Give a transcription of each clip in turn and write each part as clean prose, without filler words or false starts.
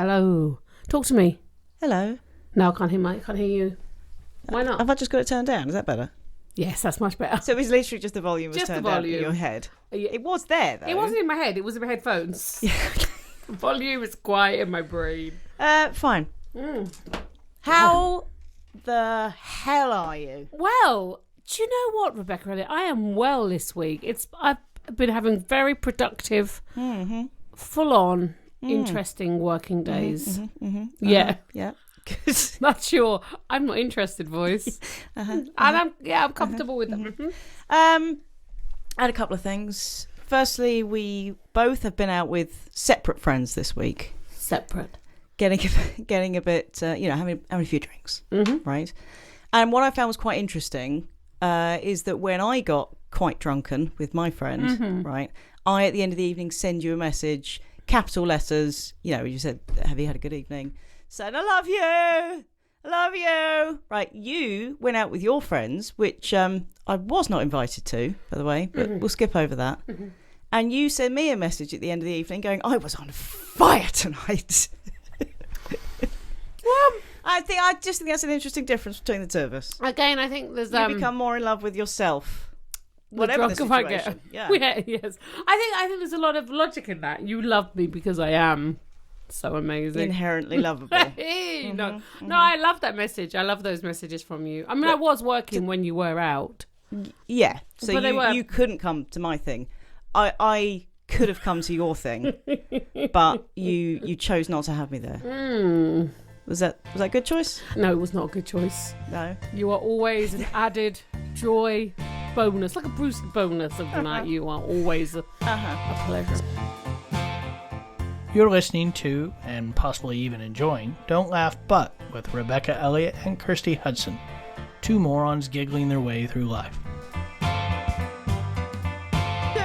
Hello. Talk to me. Hello. No, I can't hear you. Why not? Have I just got it turned down? Is that better? Yes, that's much better. So it's literally just the volume was Just the turned down volume. in your head. Yeah. It was there, though. It wasn't in my head. It was in my headphones. Yeah. The volume is quiet in my brain. Fine. How the hell are you? Well, do you know what, Rebecca? I am well this week. I've been having very productive, full-on, interesting working days. Yeah. Yeah. That's your I'm not interested voice. And I'm comfortable with them. I had a couple of things. Firstly, we both have been out with separate friends this week. Separate. Getting a bit, having a few drinks, right? And what I found was quite interesting is that when I got quite drunken with my friend, right, I, at the end of the evening, send you a message, capital letters, you said, have you had a good evening? Said, I love you. Right, you went out with your friends, which I was not invited to, by the way, but we'll skip over that. And you sent me a message at the end of the evening going, I was on fire tonight. Well, I just think that's an interesting difference between the two of us. Again, I think there's You become more in love with yourself, whatever the situation. Yeah, yes. I think there's a lot of logic in that. You love me because I am so amazing, inherently lovable. No, I love that message. I love those messages from you. I mean, I was working when you were out. Yeah, so you couldn't come to my thing. I could have come to your thing, but you chose not to have me there. Was that a good choice? No, it was not a good choice. No. You are always an added joy bonus, like a Bruce bonus of the night. You are always a pleasure. You're listening to, and possibly even enjoying, Don't Laugh But with Rebecca Elliott and Kirsty Hudson, two morons giggling their way through life.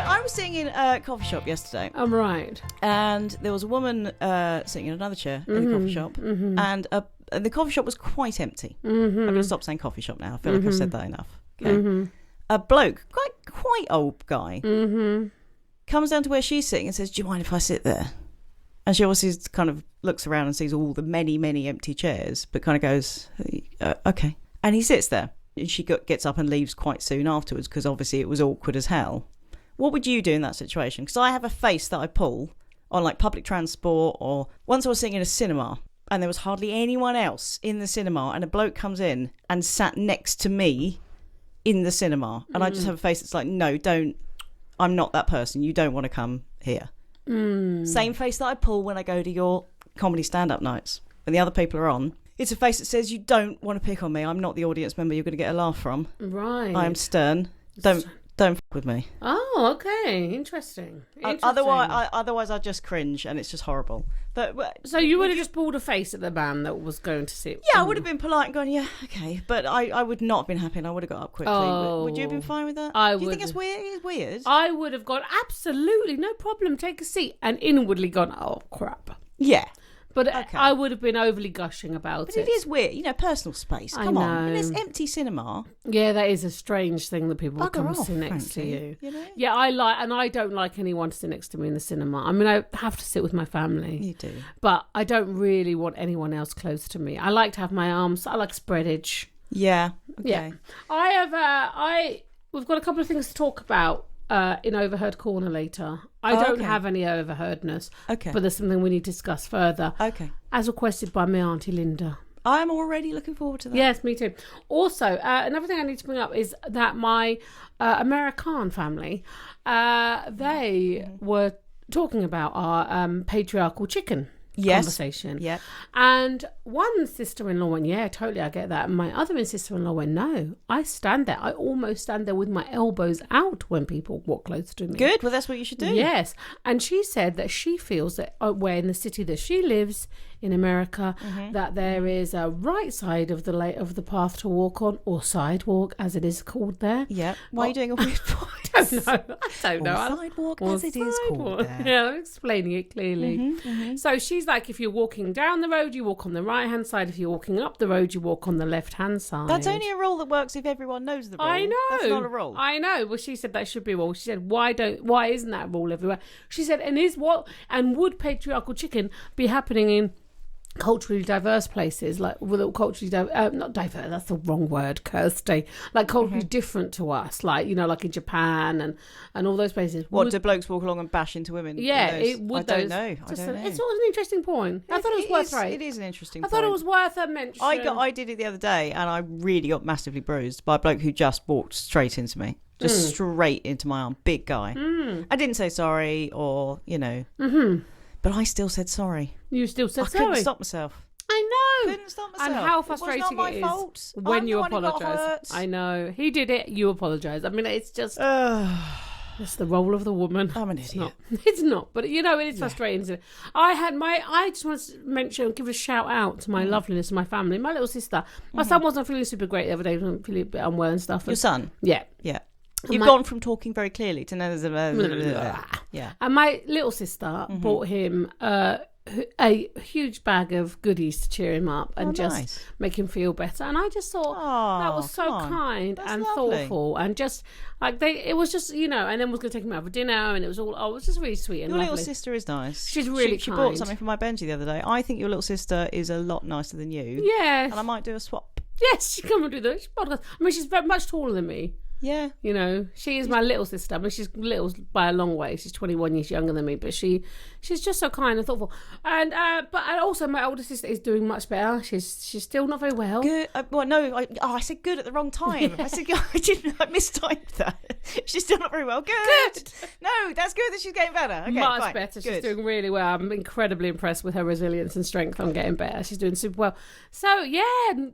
I was sitting in a coffee shop yesterday. I'm right. And there was a woman sitting in another chair in the coffee shop, and the coffee shop was quite empty. I'm going to stop saying coffee shop now. I feel like I've said that enough. Okay. A bloke, quite old guy, comes down to where she's sitting and says, do you mind if I sit there? And she obviously kind of looks around and sees all the many, many empty chairs, but kind of goes, okay. And he sits there. And she gets up and leaves quite soon afterwards because obviously it was awkward as hell. What would you do in that situation? Because I have a face that I pull on like public transport, or once I was sitting in a cinema and there was hardly anyone else in the cinema and a bloke comes in and sat next to me in the cinema and I just have a face that's like, no, don't, I'm not that person. You don't want to come here. Same face that I pull when I go to your comedy stand-up nights when the other people are on. It's a face that says, you don't want to pick on me. I'm not the audience member you're going to get a laugh from. Right. I am stern. Don't f*** with me. Oh, okay. Interesting. Otherwise I just cringe and it's just horrible. But so you would have just pulled a face at the man that was going to sit? Yeah, I would have been polite and gone, yeah, okay. But I would not have been happy and I would have got up quickly. Would you have been fine with that? Do you think it's weird? It's weird. I would have gone, absolutely, no problem, take a seat. And inwardly gone, oh, crap. Yeah. But okay. I would have been overly gushing about it. But it is weird, personal space. Come on. In this empty cinema. Yeah, that is a strange thing that people come sit next to you. Yeah, I don't like anyone to sit next to me in the cinema. I mean, I have to sit with my family. You do. But I don't really want anyone else close to me. I like to have my arms, I like spreadage. Yeah. Okay. Yeah. We've got a couple of things to talk about in Overheard Corner later. I don't have any overheardness. Okay. But there's something we need to discuss further. Okay. As requested by my Auntie Linda. I'm already looking forward to that. Yes, me too. Also, another thing I need to bring up is that my American family, they were talking about our patriarchal chicken conversation. Yeah. And one sister-in-law went, yeah, totally, I get that. And my other sister-in-law went, no, I stand there. I almost stand there with my elbows out when people walk close to me. Good. Well, that's what you should do. Yes. And she said that she feels that where in the city that she lives in America, that there is a right side of the path to walk on, or sidewalk, as it is called there. Yeah. Why are you doing a weird voice? I don't know. Or sidewalk, as it is called there. Yeah, I'm explaining it clearly. So she's like, if you're walking down the road, you walk on the right-hand side. If you're walking up the road, you walk on the left-hand side. That's only a rule that works if everyone knows the rule. I know. That's not a rule. I know. Well, she said that should be a rule. She said, why isn't that a rule everywhere? She said, and would patriarchal chicken be happening in culturally diverse places, like culturally not diverse, that's the wrong word, Kirsty, like culturally different to us, like, you know, like in Japan and all those places. What, do blokes walk along and bash into women? Yeah, it would. I don't know. It's always an interesting point. I thought it was worth it. It is an interesting point. I thought it was worth a mention. I did it the other day, and I really got massively bruised by a bloke who just walked straight into me. Just straight into my arm. Big guy. I didn't say sorry or, you know. But I still said sorry. You still said sorry? I couldn't stop myself. I know. Couldn't stop myself. And how frustrating it was not my it is fault. when you apologise. I know. He did it, you apologise. I mean, it's just... it's the role of the woman. I'm an idiot. It's not. But, you know, it is frustrating. I just want to mention, give a shout out to my loveliness and my family. My little sister. My son wasn't feeling super great the other day. He was feeling a bit unwell and stuff. Your son? Yeah. Yeah. You've gone from talking very clearly to yeah. And my little sister bought him a huge bag of goodies to cheer him up and make him feel better. And I just thought that was so kind and thoughtful, and just like it was just, you know. And then was going to take him out for dinner, and it was all. Oh, it was just really sweet and lovely. Your little sister is nice. She's really kind. She bought something for my Benji the other day. I think your little sister is a lot nicer than you. Yeah, and I might do a swap. Yes, she come and do that. I mean, she's very much taller than me. Yeah. You know, she is my little sister. I mean, she's little by a long way. She's 21 years younger than me, but she's just so kind and thoughtful. And but also my older sister is doing much better. She's still not very well. Good. I said good at the wrong time. I said I mistyped that. She's still not very well. Good. No, that's good that she's getting better. Okay, much fine. better. Good. She's doing really well. I'm incredibly impressed with her resilience and strength on getting better. She's doing super well. So yeah,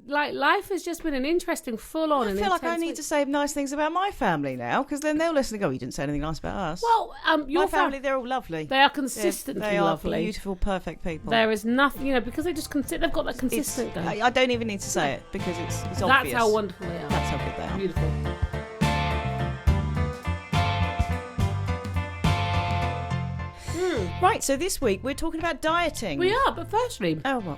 like life has just been an interesting, full on. I feel like I need to say nice things about my family now, because then they'll listen and go, you didn't say anything nice about us. Well, your my family, they're all lovely. They are consistently they are lovely. Beautiful, perfect people. There is nothing, you know, because they've got that consistent go. I don't even need to say it, because it's obvious. That's how wonderful they are. That's how good they are. Beautiful. Right, so this week we're talking about dieting. We are, but firstly... Oh, what?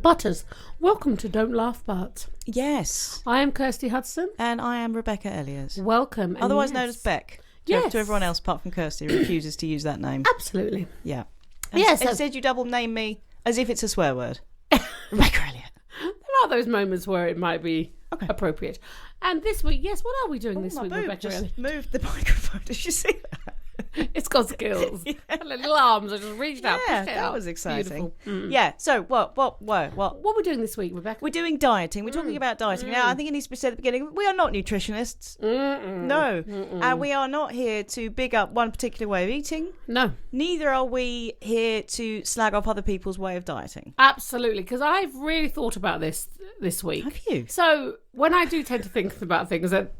Butters, welcome to Don't Laugh But. Yes. I am Kirsty Hudson. And I am Rebecca Elliott. Welcome. Otherwise known as Beck. Yes. To everyone else apart from Kirsty who refuses to use that name. Absolutely. Yeah. Yes. Instead you double name me as if it's a swear word. Rebecca Elliott. There are those moments where it might be appropriate. And this week, yes, what are we doing this week, Rebecca Elliott? Moved the microphone. Did you see that? It's got skills. Yeah. Little arms. I just reached out. Yeah, that was exciting. Mm. Yeah. So what? What are we doing this week, Rebecca? We're doing dieting. We're talking about dieting. Now, I think it needs to be said at the beginning, we are not nutritionists. No. And we are not here to big up one particular way of eating. No. Neither are we here to slag off other people's way of dieting. Absolutely. Because I've really thought about this week. Have you? So when I do tend to think about things that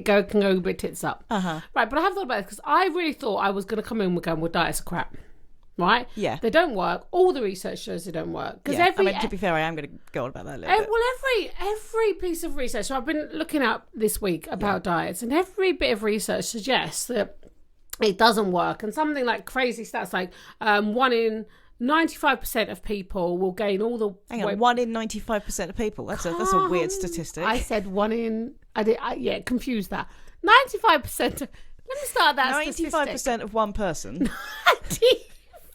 can go a bit tits up. Right, but I have thought about it because I really thought I was going to come in with diets are crap. Right? Yeah. They don't work. All the research shows they don't work. Yeah. To be fair, I am going to go on about that a little bit. Well, every piece of research, so I've been looking up this week about diets, and every bit of research suggests that it doesn't work. And something like crazy stats like 1 in 95% of people will gain all the Hang on, 1 in 95% of people. That's a weird statistic. I said 1 in... I confused that. 95%... Let me start that 95% of one person.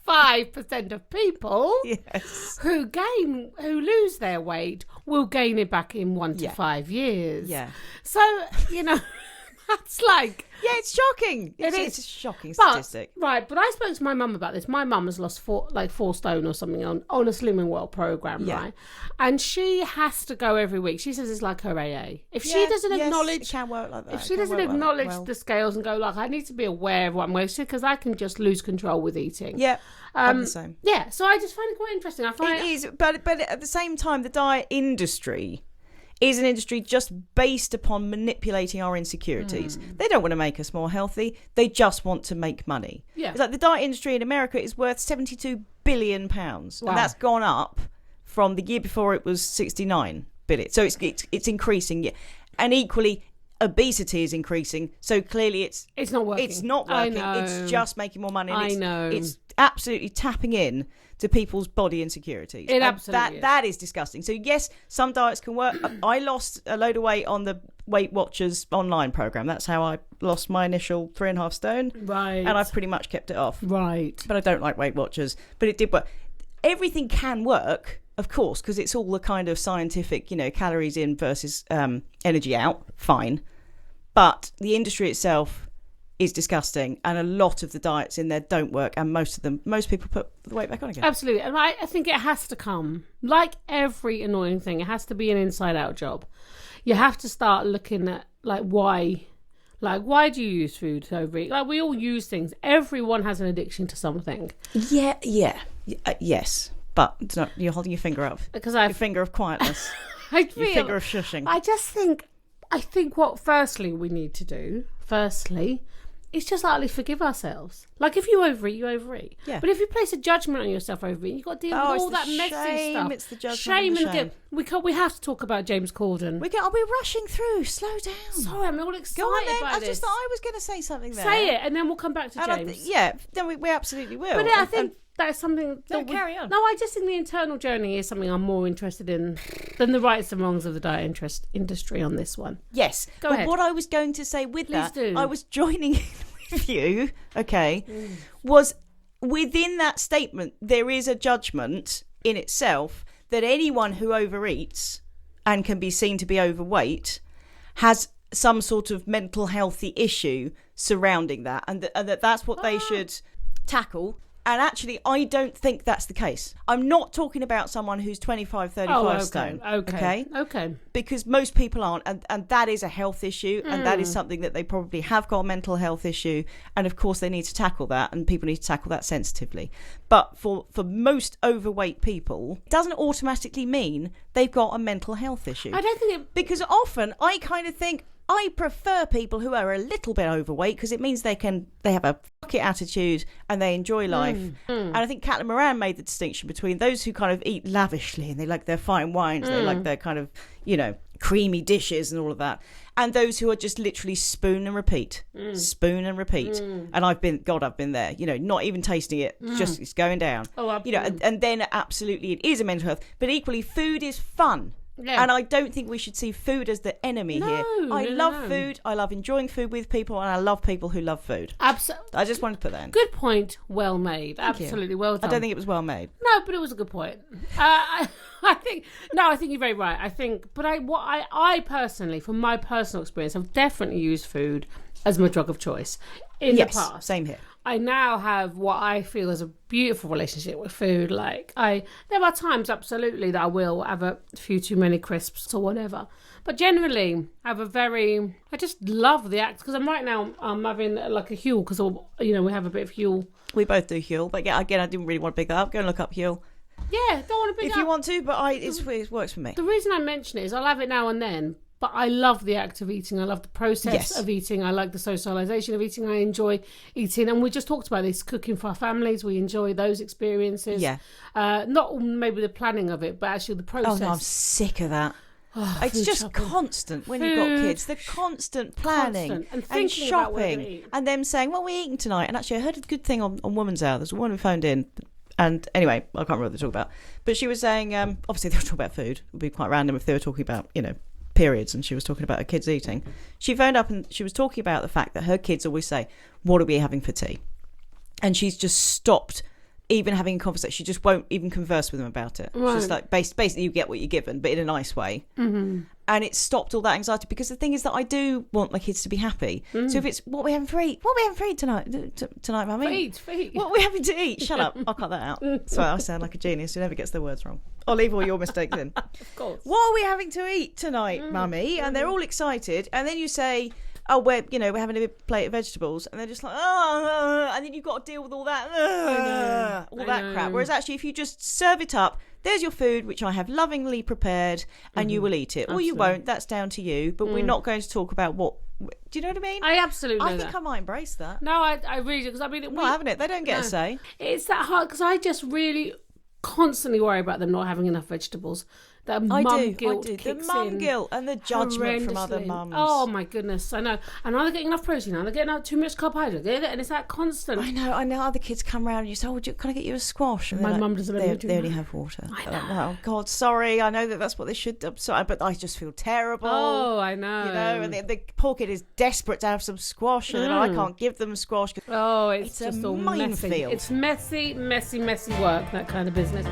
95% of people yes. who lose their weight will gain it back in 1 to 5 years. Yeah. So, you know... That's like... Yeah, it's shocking. It's a shocking statistic. But I spoke to my mum about this. My mum has lost 4 stone or something on a Slimming World program, right? And she has to go every week. She says it's like her AA. If she doesn't acknowledge... it can work like that. If she doesn't acknowledge the scales and go, like, I need to be aware of what I'm wasting because I can just lose control with eating. Yeah, I'm the same. Yeah, so I just find it quite interesting. It is, but at the same time, the diet industry... is an industry just based upon manipulating our insecurities. They don't want to make us more healthy. They just want to make money. Yeah. It's like the diet industry in America is worth £72 billion. Wow. And that's gone up from the year before it was 69 billion. So it's increasing. And equally, obesity is increasing. So clearly it's not working. It's not working. I know. It's just making more money. And It's absolutely tapping in to people's body insecurities. It absolutely is. That is disgusting. So yes, some diets can work. I lost a load of weight on the Weight Watchers online program. That's how I lost my initial 3.5 stone. Right. And I've pretty much kept it off. Right. But I don't like Weight Watchers. But it did work. Everything can work. of course, because it's all the kind of scientific, calories in versus energy out, fine. But the industry itself is disgusting, and a lot of the diets in there don't work, and most people put the weight back on again. Absolutely. And I think it has to come, like every annoying thing, it has to be an inside-out job. You have to start looking at, why do you use food to overeat? We all use things. Everyone has an addiction to something. Yeah. Yes. But it's not, you're holding your finger up. Because your finger of quietness. Your finger of shushing. I think what firstly we need to do, is just lightly forgive ourselves. If you overeat, you overeat. Yeah. But if you place a judgment on yourself overeating, you've got to deal with all that messy stuff. It's the judgment. Shame and guilt. We have to talk about James Corden. We're rushing through. Slow down. Sorry, I'm all excited. Go on then. About I just thought I was going to say something there. Say it, and then we'll come back to James. Then we absolutely will. But I think that's something. Carry on. No, I just think the internal journey is something I'm more interested in than the rights and wrongs of the diet industry on this one. Yes. Go ahead. What I was going to say with Please do. I was joining in with you, was within that statement, there is a judgment in itself that anyone who overeats and can be seen to be overweight has some sort of mental healthy issue surrounding that, and that's what they should tackle. And actually, I don't think that's the case. I'm not talking about someone who's 25, 35 stone. Okay. Because most people aren't. And that is a health issue. And that is something that they probably have got a mental health issue. And of course, they need to tackle that. And people need to tackle that sensitively. But for most overweight people, it doesn't automatically mean they've got a mental health issue. I don't think it... Because often I kind of think, I prefer people who are a little bit overweight because it means they have a fuck it attitude and they enjoy life. And I think Caitlin Moran made the distinction between those who kind of eat lavishly and they like their fine wines, they like their kind of, creamy dishes and all of that, and those who are just literally spoon and repeat. And I've been there, not even tasting it, just it's going down. And then absolutely it is a mental health, but equally food is fun. Yeah. And I don't think we should see food as the enemy here. I love food. I love enjoying food with people, and I love people who love food. Absolutely. I just wanted to put that in. Good point. Well made. Absolutely well done. I don't think it was well made. No, but it was a good point. I think you're very right. I personally, from my personal experience, I've definitely used food as my drug of choice in the past. Same here. I now have what I feel is a beautiful relationship with food. There are times, absolutely, that I will have a few too many crisps or whatever. But generally, I just love the act, because I'm having a Huel, because, we have a bit of Huel. We both do Huel, but again, I didn't really want to pick that up. Go and look up Huel. Yeah, don't want to pick it up. If you want to, but it works for me. The reason I mention it is I'll have it now and then. But I love the act of eating. I love the process of eating. I like the socialisation of eating. I enjoy eating. And we just talked about this, cooking for our families. We enjoy those experiences. Yeah. Not maybe the planning of it, but actually the process. Oh, no, I'm sick of that. It's just shopping. Constant when you've got kids. The constant planning and shopping. And them saying, well, we're eating tonight. And actually, I heard a good thing on Woman's Hour. There's a woman who phoned in. And anyway, I can't remember what they talk about. But she was saying, obviously, they were talking about food. It would be quite random if they were talking about, periods, and she was talking about her kids eating. She phoned up and she was talking about the fact that her kids always say, what are we having for tea? And she's just stopped even having a conversation. She just won't even converse with them about it. Right. She's like, basically you get what you're given, but in a nice way. And it stopped all that anxiety, because the thing is that I do want my kids to be happy. So if it's what we having for eat tonight, mummy? Feed. What are we having to eat? Shut up, I'll cut that out. Sorry, I sound like a genius who never gets their words wrong. I'll leave all your mistakes in. Of course. What are we having to eat tonight, mummy? And they're all excited, and then you say, oh, we're having a big plate of vegetables, and they're just like, and then you've got to deal with all that, crap. Whereas actually, if you just serve it up, there's your food, which I have lovingly prepared, and you will eat it. Absolutely. Or you won't, that's down to you, but we're not going to talk about what... Do you know what I mean? I absolutely know think I might embrace that. No, I really do, because not having it. They don't get a say. It's that hard, because I just really constantly worry about them not having enough vegetables. That mum guilt kicks in. The mum guilt and the judgment from other mums. Oh my goodness, I know. And are they getting enough protein? Are they getting too much carbohydrate? And it's that constant. I know. Other kids come around and you say, oh, can I get you a squash? And my mum doesn't let me do that. They only have water. I know. Oh God, sorry. I know that's what they should do. Sorry, but I just feel terrible. Oh, I know. And the poor kid is desperate to have some squash, and I can't give them squash. Oh, it's just a all minefield. It's messy work, that kind of business.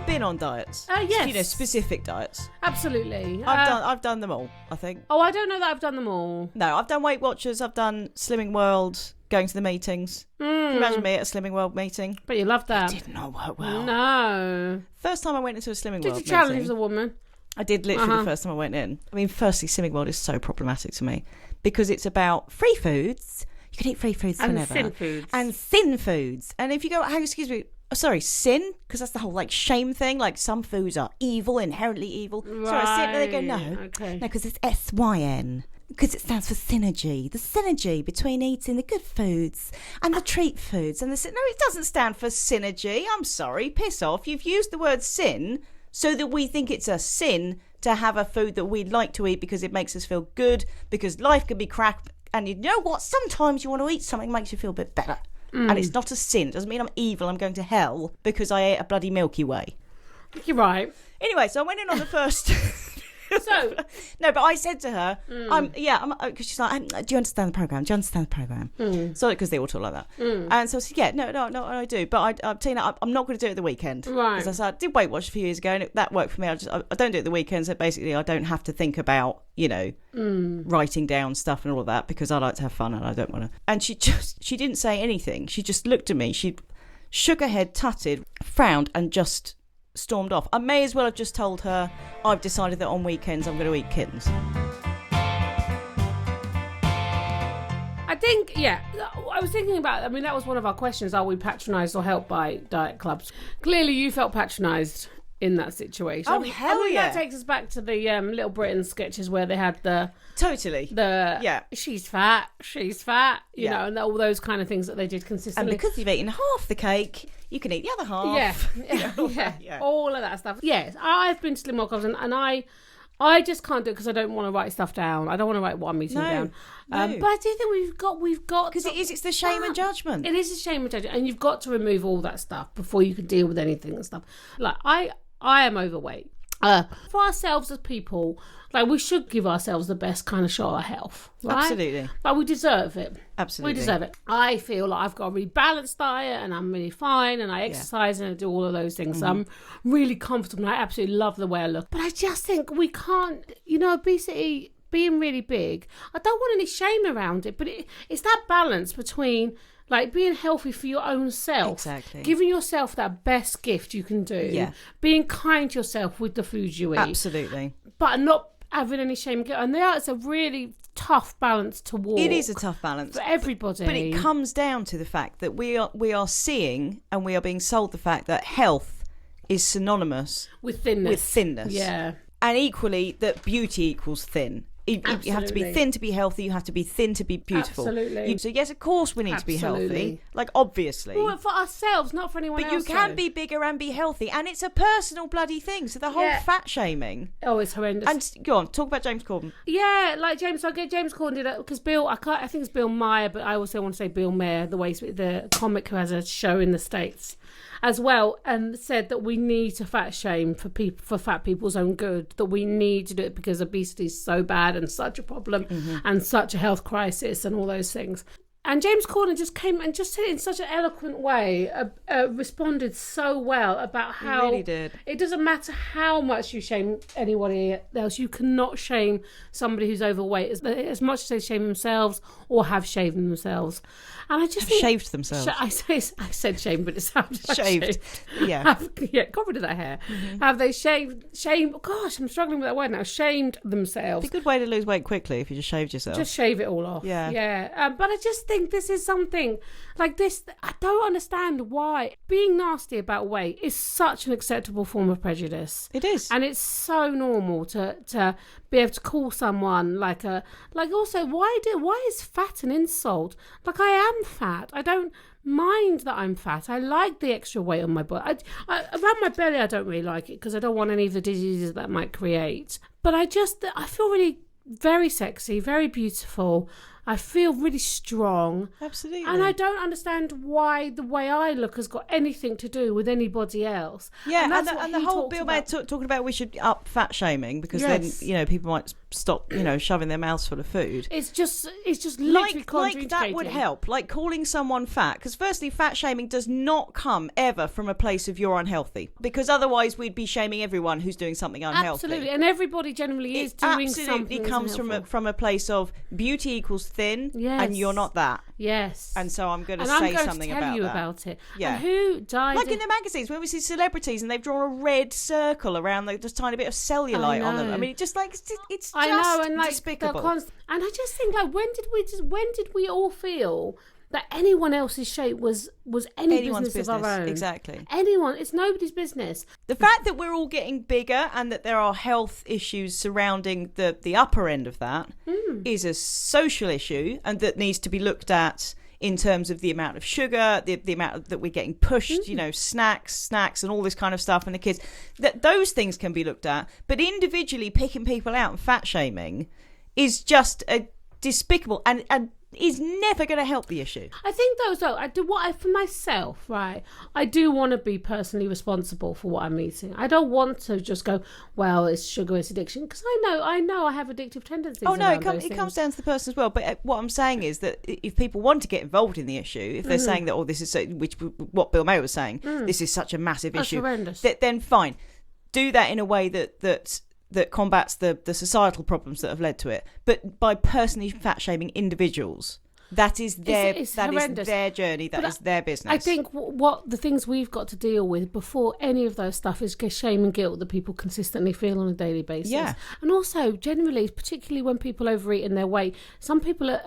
been on diets? Yes. You know, specific diets. Absolutely. I've done them all, I think. Oh, I don't know that I've done them all. No, I've done Weight Watchers, I've done Slimming World, going to the meetings. Can you imagine me at a Slimming World meeting? But you love that. It did not work well. No. First time I went into a Slimming World Did you challenge the woman? I did, literally the first time I went in. I mean, firstly, Slimming World is so problematic to me because it's about free foods. You can eat free foods whenever. And thin foods. And thin foods. And if you go, excuse me, sorry, sin? Because that's the whole shame thing. Like some foods are evil, inherently evil. Right. Sorry, sin. And they go, no. Okay. No, because it's SYN. Because it stands for synergy. The synergy between eating the good foods and the treat foods. And no, it doesn't stand for synergy. I'm sorry. Piss off. You've used the word sin so that we think it's a sin to have a food that we like to eat because it makes us feel good, because life can be crap. And you know what? Sometimes you want to eat something that makes you feel a bit better. And it's not a sin. It doesn't mean I'm evil. I'm going to hell because I ate a bloody Milky Way. You're right. Anyway, so I went in on the first... So no, but I said to her, because she's like, do you understand the program? Do you understand the program? So because they all talk like that, and so I said, yeah, no, I do, but Tina, I'm not going to do it at the weekend, right? Because I said I did Weight Watch a few years ago, and that worked for me. I don't do it at the weekend, so basically I don't have to think about writing down stuff and all of that because I like to have fun and I don't want to. And she didn't say anything. She just looked at me. She shook her head, tutted, frowned, and just stormed off. I may as well have just told her I've decided that on weekends I'm going to eat kittens. I think, I was thinking about, I mean, that was one of our questions. Are we patronised or helped by diet clubs? Clearly you felt patronised in that situation. Oh, hell yeah. That takes us back to the Little Britain sketches where they had she's fat, you know, and all those kind of things that they did consistently. And because you've eaten half the cake, you can eat the other half. Yeah. All of that stuff. Yes, I've been to Slim World clubs and I just can't do it because I don't want to write stuff down. I don't want to write what I'm eating down. But I do think we've got because it's the shame and judgment. It is a shame and judgment, and you've got to remove all that stuff before you can deal with anything and stuff. Like I am overweight. For ourselves as people, like we should give ourselves the best kind of shot at health, right? Absolutely. But we deserve it. Absolutely. We deserve it. I feel like I've got a really balanced diet and I'm really fine and I exercise and I do all of those things. So I'm really comfortable and I absolutely love the way I look. But I just think we can't, obesity being really big, I don't want any shame around it, but it's that balance between like being healthy for your own self. Exactly. Giving yourself that best gift you can do. Yeah. Being kind to yourself with the foods you eat. Absolutely. But not having any shame and guilt. And it's a really tough balance to walk. It is a tough balance. For everybody. But it comes down to the fact that we are seeing and we are being sold the fact that health is synonymous with thinness. Yeah. And equally that beauty equals thin. You have to be thin to be healthy. You have to be thin to be beautiful. Absolutely. So yes, of course we need to be healthy. Like obviously. Well, for ourselves, not for anyone else. But you can be bigger and be healthy, and it's a personal bloody thing. So the whole fat shaming. Oh, it's horrendous. And go on, talk about James Corden. Yeah, like James Corden did it because I think it's Bill Maher, but I also want to say Bill Maher, the comic who has a show in the States as well, and said that we need to fat shame for fat people's own good, that we need to do it because obesity is so bad and such a problem and such a health crisis and all those things. And James Corden just came and just said it in such an eloquent way, responded so well about how he really did. It doesn't matter how much you shame anybody else, you cannot shame somebody who's overweight as much as they shame themselves or have shaved themselves. And I just shaved themselves. I said shaved, but it sounded like shaved. Yeah. Got rid of that hair. Have they shamed? Gosh, I'm struggling with that word now. Shamed themselves. It's a good way to lose weight quickly if you just shaved yourself. Just shave it all off. Yeah. But I just think this is something like this. I don't understand why being nasty about weight is such an acceptable form of prejudice. It is, and it's so normal to be able to call someone also why is fat an insult? Like I am fat. I don't mind that I'm fat. I like the extra weight on my body. Around my belly I don't really like it because I don't want any of the diseases that might create. But I feel really very sexy, very beautiful. I feel really strong. Absolutely. And I don't understand why the way I look has got anything to do with anybody else. Yeah, and the whole Bill Maher talking about we should up fat shaming because then, people might stop, shoving their mouths full of food. It's just literally like that would help. Like calling someone fat, because firstly, fat shaming does not come ever from a place of you're unhealthy, because otherwise we'd be shaming everyone who's doing something unhealthy. Absolutely, and everybody generally is doing something. Absolutely comes from a place of beauty equals thin, and you're not that. Yes, and so I'm going to say something about that. I'm going to tell you about it. Yeah, and who died? Like in the magazines when we see celebrities and they've drawn a red circle around just tiny bit of cellulite on them. I mean, it's just despicable. And I just think, like, when did we all feel that anyone else's shape was anyone's business of our own? Exactly. It's nobody's business. The fact that we're all getting bigger and that there are health issues surrounding the upper end of that is a social issue, and that needs to be looked at in terms of the amount of sugar, the amount that we're getting pushed, snacks and all this kind of stuff, and the kids. Those things can be looked at, but individually picking people out and fat shaming is just despicable and is never going to help the issue. I think for myself, right? I do want to be personally responsible for what I'm eating. I don't want to just go, well, it's sugar, it's addiction, because I know I have addictive tendencies. Oh no, it comes down to the person as well. But what I'm saying is that if people want to get involved in the issue, if they're saying that, this is what Bill Maher was saying, this is such a massive issue, horrendous. Then fine, do that in a way that combats the societal problems that have led to it, but by personally fat shaming individuals. That is their journey. That is their business. I think what the things we've got to deal with before any of those stuff is shame and guilt that people consistently feel on a daily basis. Yeah. And also, generally, particularly when people overeat in their weight, some people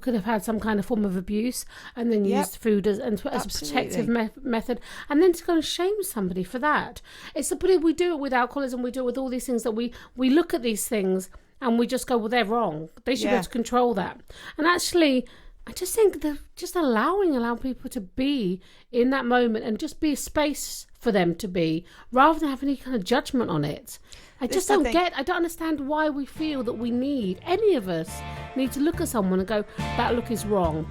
could have had some kind of form of abuse and then used food as a protective method, and then to go and shame somebody for that. But we do it with alcoholism. We do it with all these things that we look at these things and we just go, well, they're wrong. They should be able to control that. And actually, I just think that just allow people to be in that moment and just be a space for them to be, rather than have any kind of judgment on it. I don't understand why we feel that any of us need to look at someone and go, that look is wrong.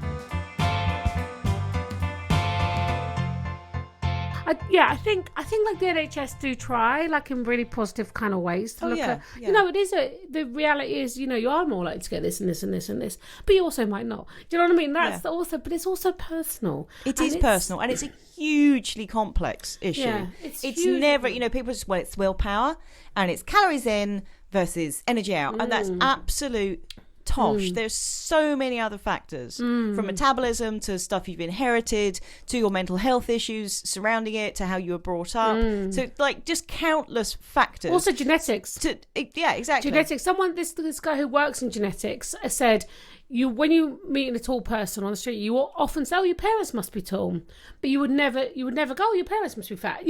I think like the NHS do try, like in really positive kind of ways to look at. The reality is, you are more likely to get this and this and this and this, but you also might not. Do you know what I mean? That's also, but it's also personal. It is personal, and it's a hugely complex issue. Yeah, it's never, people just, it's willpower and it's calories in versus energy out, and that's absolute tosh. There's so many other factors, from metabolism to stuff you've inherited to your mental health issues surrounding it to how you were brought up, to just countless factors. Also genetics. Exactly. Genetics. This guy who works in genetics said, when you meet a tall person on the street, you will often say, your parents must be tall, but you would never go, your parents must be fat.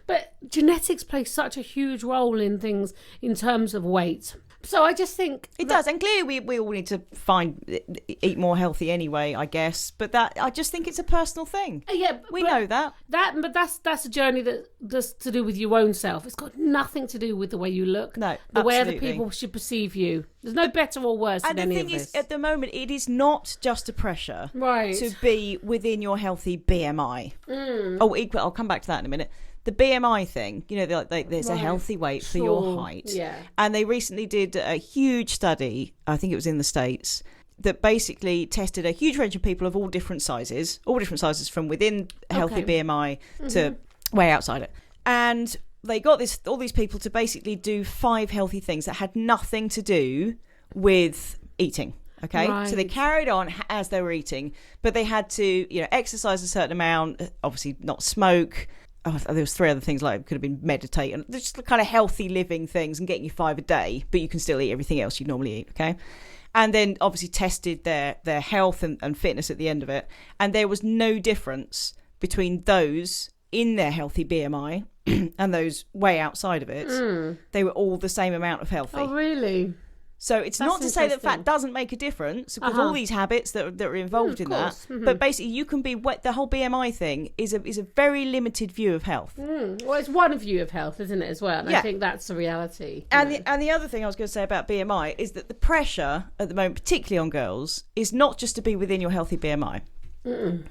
But genetics play such a huge role in things in terms of weight. So I just think it does, and clearly we all need to eat more healthy anyway, I guess. But I just think it's a personal thing. We know that. But that's a journey that's to do with your own self. It's got nothing to do with the way you look. No, the way other people should perceive you. There's no better or worse than any of this. And the thing is, at the moment, it is not just a pressure to be within your healthy BMI. I'll come back to that in a minute. The BMI thing, there's a healthy weight for your height. Yeah. And they recently did a huge study, I think it was in the States, that basically tested a huge range of people of all different sizes from within healthy BMI to way outside it. And they got all these people to basically do 5 healthy things that had nothing to do with eating. Okay, right. So they carried on as they were eating, but they had to, exercise a certain amount, obviously not smoke. There was 3 other things, like could have been meditate and just the kind of healthy living things and getting you 5 a day, but you can still eat everything else you normally eat. Okay, and then obviously tested their health and fitness at the end of it, and there was no difference between those in their healthy BMI and those way outside of it. They were all the same amount of healthy. Oh, really? So it's not to say that fat doesn't make a difference, because all these habits that are involved in that. But basically, you can be the whole BMI thing is a very limited view of health. Well, it's one view of health, isn't it, as well? And I think that's the reality. And the other thing I was going to say about BMI is that the pressure at the moment, particularly on girls, is not just to be within your healthy BMI.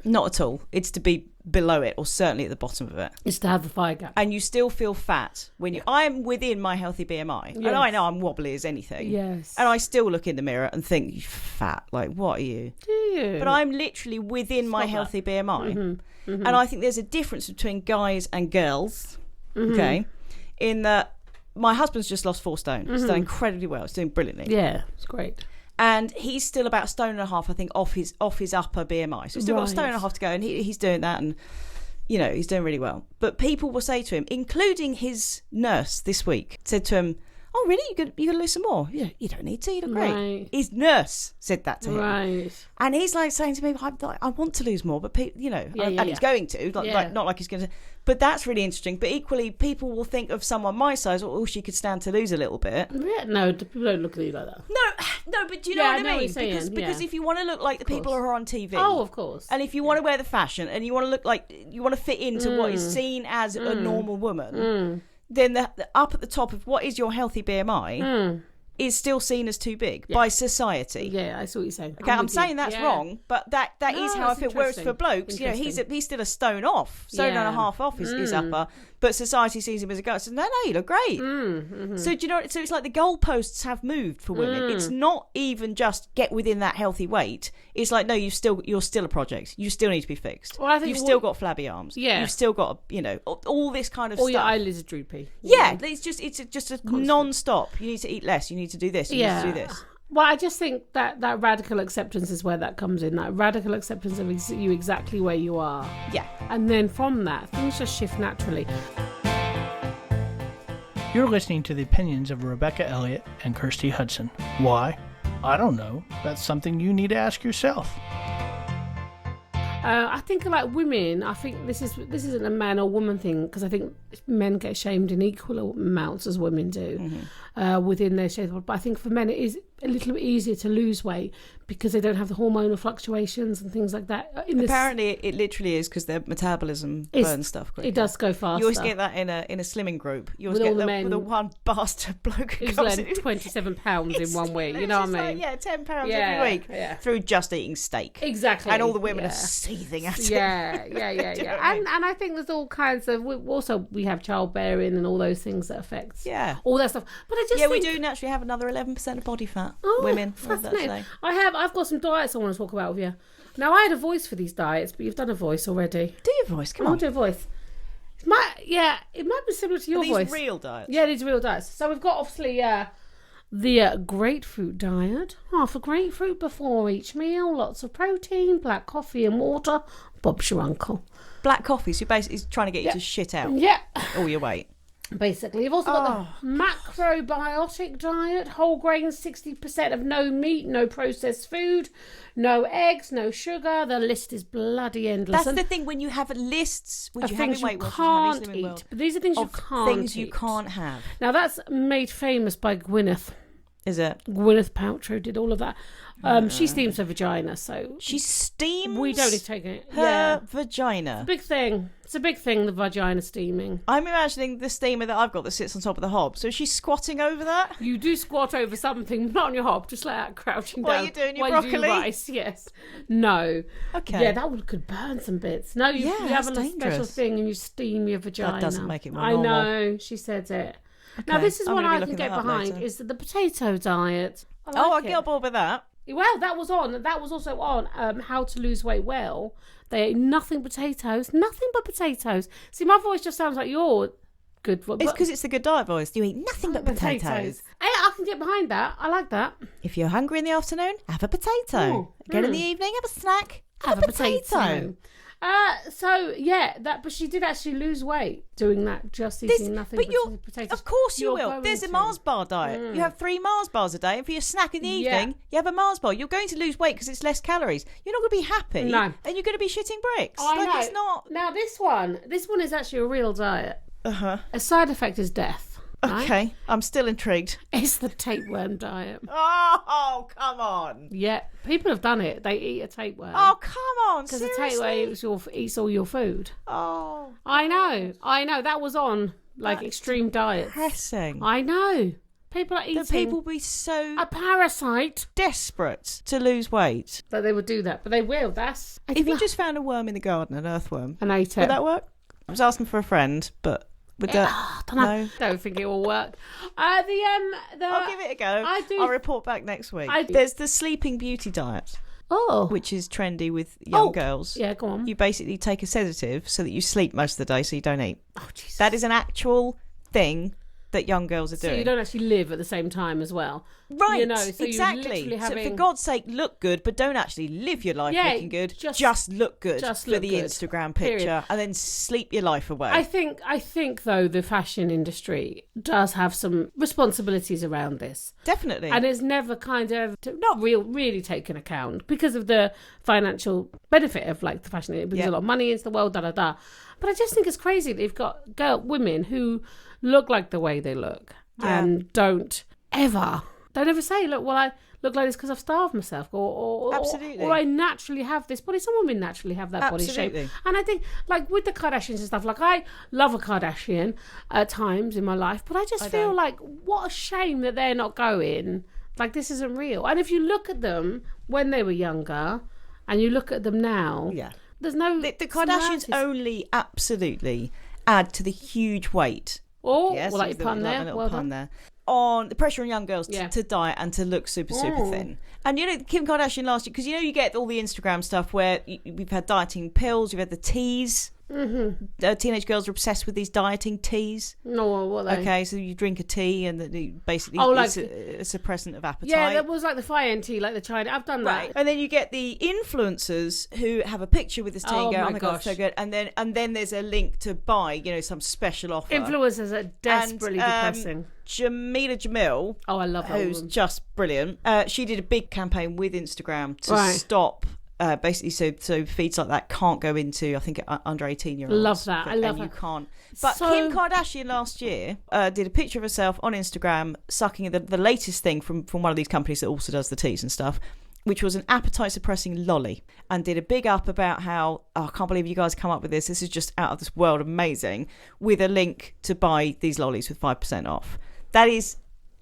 Not at all. It's to be below it, or certainly at the bottom of it. Is to have the fire gap. And you still feel fat when you... I'm within my healthy BMI. Yes. And I know I'm wobbly as anything. Yes. And I still look in the mirror and think, you fat. Like, what are you? Do you? But I'm literally within my healthy BMI. Mm-hmm. Mm-hmm. And I think there's a difference between guys and girls, okay, in that my husband's just lost 4 stone. He's done incredibly well. He's doing brilliantly. Yeah, it's great. And he's still about 1.5 stone, I think, off his upper BMI. So he's still got 1.5 stone to go, and he's doing that, and you know, he's doing really well. But people will say to him, including his nurse this week, said to him, "Oh, really? You got to lose some more? You don't need to. You look great." Right. His nurse said that to him, right? And he's like saying to me, "I want to lose more, but he's going to, like, not like he's going to." But that's really interesting. But equally, people will think of someone my size, oh, she could stand to lose a little bit. Yeah, no, people don't look at you like that. No, but do you know what I mean? What you're saying, because if you want to look like the people who are on TV, oh, of course, and if you want to wear the fashion, and you want to look like you want to fit into what is seen as a normal woman, then the up at the top of what is your healthy BMI is still seen as too big by society. Yeah, I see what you're saying. Okay, I'm saying that's wrong, but that is how I feel. Whereas for blokes, he's still a stone off, stone and a half off his upper, but society sees him as a guy. So no, you look great. So do you know? So it's like the goalposts have moved for women. It's not even just get within that healthy weight. It's like, no, you're still a project. You still need to be fixed. Well, I think you've still got flabby arms. Yeah, you've still got all this kind of stuff. All your eyelids are droopy. Yeah, it's just a non-stop. You need to eat less. You need to do this. You need to do this. Well, I just think that radical acceptance is where that comes in. That radical acceptance of you exactly where you are. Yeah. And then from that, things just shift naturally. You're listening to the opinions of Rebecca Elliott and Kirsty Hudson. Why? I don't know. That's something you need to ask yourself. I think like women, I think this isn't a man or woman thing, because I think men get shamed in equal amounts as women do within their shape. But I think for men it is a little bit easier to lose weight because they don't have the hormonal fluctuations and things like that. Apparently, it literally is because their metabolism burns stuff quicker. It does go faster. You always get that in a slimming group. You always get the one bastard bloke who's like 27 pounds in 1 week. You know what I mean? Like, 10 pounds every week through just eating steak. Exactly. And all the women are seething at it. Yeah. And I think there's all kinds of... we have childbearing and all those things that affect all that stuff. But I just think... we do naturally have another 11% of body fat. Women. Fascinating. I've got some diets I want to talk about with you. Now, I had a voice for these diets, but you've done a voice already. Do your voice, come on. I'll do a voice. It might be similar to your voice. These real diets? Yeah, these are real diets. So we've got obviously the grapefruit diet. Half a grapefruit before each meal, lots of protein, black coffee and water. Bob's your uncle. Black coffee, so basically he's trying to get you to shit out all your weight. Basically, you've also got the macrobiotic diet, whole grains, 60% of no meat, no processed food, no eggs, no sugar. The list is bloody endless. That's the thing, when you have lists, which you things you can't eat. But these are things you can't eat. Things you can't have. Now, that's made famous by Gwyneth. Is it? Gwyneth Paltrow did all of that. She steams her vagina, so... She steams we don't need to take it. her vagina? It's a big thing. It's a big thing, the vagina steaming. I'm imagining the steamer that I've got that sits on top of the hob. So is she squatting over that? You do squat over something, not on your hob, just like that, crouching down. What are you doing, your broccoli? broccoli? You do rice, yes. No. Okay. Yeah, that could burn some bits. No, you have a special thing and you steam your vagina. That doesn't make it more normal. I know, she said it. Okay. Now, this is one I can get behind, is the potato diet. I get on board with that. Well, that was also on How to Lose Weight Well. They ate nothing but potatoes. See, my voice just sounds like your good voice. It's because it's the good diet voice. You eat nothing but potatoes. Hey, I can get behind that. I like that. If you're hungry in the afternoon, have a potato. Again in the evening, have a snack. Have a potato. But she did actually lose weight doing that, just eating nothing but potatoes. Of course you will. There's a Mars bar diet. You have 3 Mars bars a day, and for your snack in the evening, you have a Mars bar. You're going to lose weight because it's less calories. You're not going to be happy. No. And you're going to be shitting bricks. I know. It's not... Now, this one is actually a real diet. A side effect is death. Right? Okay, I'm still intrigued. It's the tapeworm diet. Oh, come on. Yeah, people have done it. They eat a tapeworm. Oh, come on, because the tapeworm eats all your food. Oh. I know. That was on, extreme diets. Depressing. I know. People are eating. That people will be so a parasite, desperate to lose weight that they would do that, but they will. If you just found a worm in the garden, an earthworm, and ate it, would that work? I was asking for a friend, but would that? No, don't think it will work. I'll give it a go. I'll report back next week. There's the Sleeping Beauty diet. Oh. Which is trendy with young girls. Yeah, go on. You basically take a sedative so that you sleep most of the day so you don't eat. Oh, Jesus. That is an actual thing that young girls are doing. So you don't actually live at the same time as well. Right, so exactly. So for God's sake, look good, but don't actually live your life looking good. Just look good for the Instagram picture and then sleep your life away. I think, though, the fashion industry does have some responsibilities around this. Definitely. And it's never kind of not really taken account because of the financial benefit of like the fashion industry, because a lot of money into the world, But I just think it's crazy that you've got women who look like the way they look and don't ever say, look, well, I look like this because I've starved myself, or I naturally have this body. Some women naturally have that body shape. And I think, like, with the Kardashians and stuff, like, I love a Kardashian at times in my life, but I just feel like, what a shame that they're not going, like, this isn't real. And if you look at them when they were younger and you look at them now, there's no... The Kardashians only absolutely add to the huge weight. Oh, yes, like your pun there. Well pun there. On the pressure on young girls to diet and to look super thin. And Kim Kardashian last year, because you get all the Instagram stuff where we've had dieting pills, you've had the teas. Mm-hmm. Teenage girls are obsessed with these dieting teas. No, what are they? Okay, so you drink a tea and basically it's a suppressant of appetite. Yeah, that was like the Fire tea, like the China. I've done that. And then you get the influencers who have a picture with this tea and go, oh my God, so good. And then there's a link to buy, some special offer. Influencers are desperately depressing. Jamila Jamil, I love her, who's just brilliant. She did a big campaign with Instagram to stop. Basically, so feeds like that can't go into, I think, under 18-year-olds. Love that. I love her. You can't. But Kim Kardashian last year did a picture of herself on Instagram sucking the latest thing from one of these companies that also does the teas and stuff, which was an appetite-suppressing lolly, and did a big up about how, I can't believe you guys come up with this. This is just out of this world amazing, with a link to buy these lollies with 5% off. That is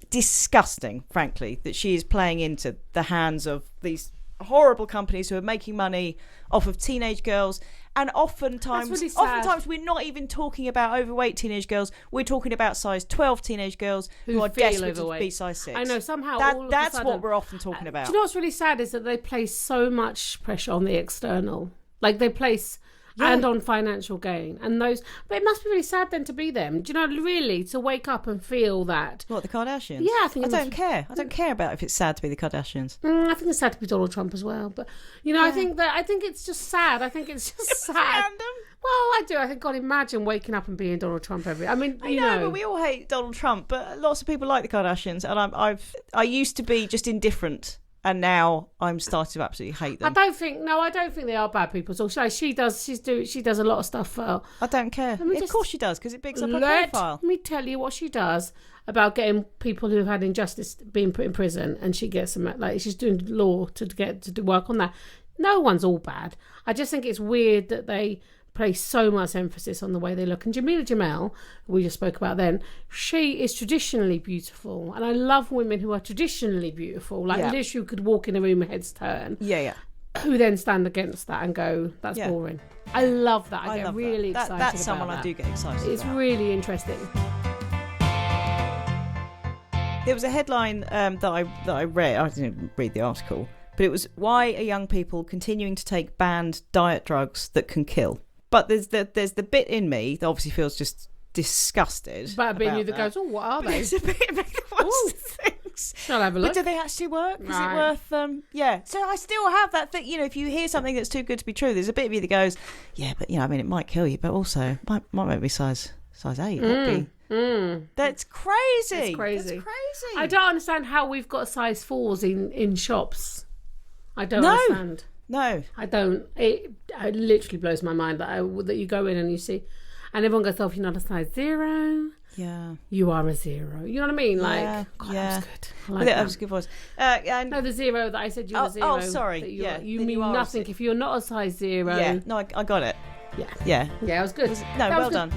disgusting, frankly, that she is playing into the hands of these horrible companies who are making money off of teenage girls. And oftentimes we're not even talking about overweight teenage girls. We're talking about size 12 teenage girls who are desperate to be size 6. I know, somehow that's what we're often talking about. Do you know what's really sad is that they place so much pressure on the external. Like they place and on financial gain, and those. But it must be really sad then to be them. Do you know, really, to wake up and feel that? What, the Kardashians? Yeah, I don't care. I don't care about if it's sad to be the Kardashians. I think it's sad to be Donald Trump as well. But I think it's just sad. I think it's just sad. Random. Well, I do. I think, God, imagine waking up and being Donald Trump I know, but we all hate Donald Trump. But lots of people like the Kardashians, and I used to be just indifferent. And now I'm starting to absolutely hate them. I don't think they are bad people. So she does a lot of stuff for. I don't care. Of course she does, because it bigs up her profile. Let me tell you what she does about getting people who have had injustice being put in prison, and she gets them she's doing law to get to work on that. No one's all bad. I just think it's weird that they place so much emphasis on the way they look. And Jamila Jamil, who we just spoke about then, she is traditionally beautiful, and I love women who are traditionally beautiful, literally who could walk in a room and heads turn. Who then stand against that and go, that's boring. I love that. I get really excited. That's someone I do get excited about. It's really interesting. There was a headline that I read. I didn't read the article, but it was, why are young people continuing to take banned diet drugs that can kill? But there's the bit in me that obviously feels just disgusted. But a bit in you that goes, oh, what are they? There's a bit of me that wants things. Shall I have a look? But do they actually work? Is it worth them? Yeah. So I still have that thing, if you hear something that's too good to be true, there's a bit of you that goes, yeah, but it might kill you, but also might make me size 8. That's crazy. It's crazy. I don't understand how we've got size 4s in shops. I don't understand. No, I don't. It literally blows my mind that you go in and you see, and everyone goes, "Oh, if you're not a size 0, you are a 0." You know what I mean? Like, God, that was good. That was a good voice. No, the 0 that I said you were 0. Oh, sorry. You mean nothing if you're not a size 0. Yeah, no, I got it. Yeah, it was good. Well done.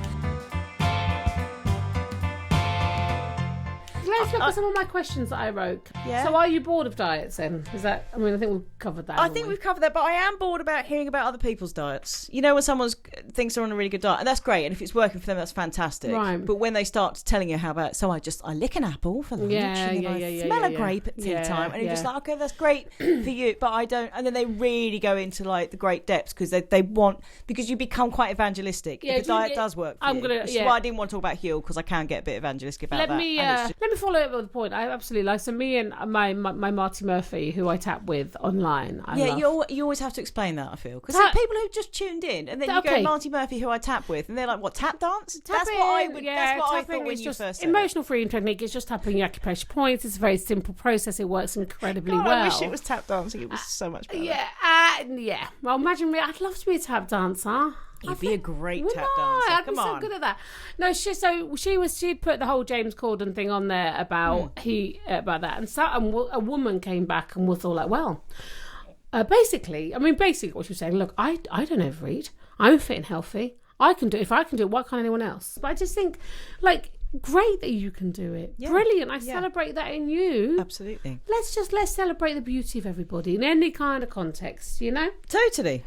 let's look at some of my questions that I wrote. Yeah. So are you bored of diets then? Is that, I mean, I think we've covered that. I think we've covered that, but I am bored about hearing about other people's diets. You know, when someone thinks they're on a really good diet, and that's great, and if it's working for them, that's fantastic. Right. But when they start telling you how about, so I lick an apple for lunch, and then I smell a grape at tea time, and you're just like, okay, that's great for you, but I don't. And then they really go into like the great depths because they want, because you become quite evangelistic. If the diet does work for you. Which is why I didn't want to talk about Huel, because I can get a bit evangelistic about that. Let me follow up with the point. I absolutely like. So me and my Marty Murphy, who I tap with online. You always have to explain that. I feel because people who just tuned in, and then you go Marty Murphy, who I tap with, and they're like, "What, tap dance?" That's what I would. That's what I thought when you first said emotional freedom technique. It's just tapping your acupressure points. It's a very simple process. It works incredibly well. I wish it was tap dancing. It was so much better. Yeah. Well, imagine me. I'd love to be a tap dancer. You'd be a great tap dancer. I'd be so good at that. No, she put the whole James Corden thing on there about that, and a woman came back and was all like, well, basically what she was saying. Look, I don't overeat. I'm fit and healthy. I can do it. If I can do it, why can't anyone else? But I just think, like, great that you can do it. Yeah. Brilliant. I celebrate that in you. Absolutely. Let's celebrate the beauty of everybody in any kind of context. You know. Totally.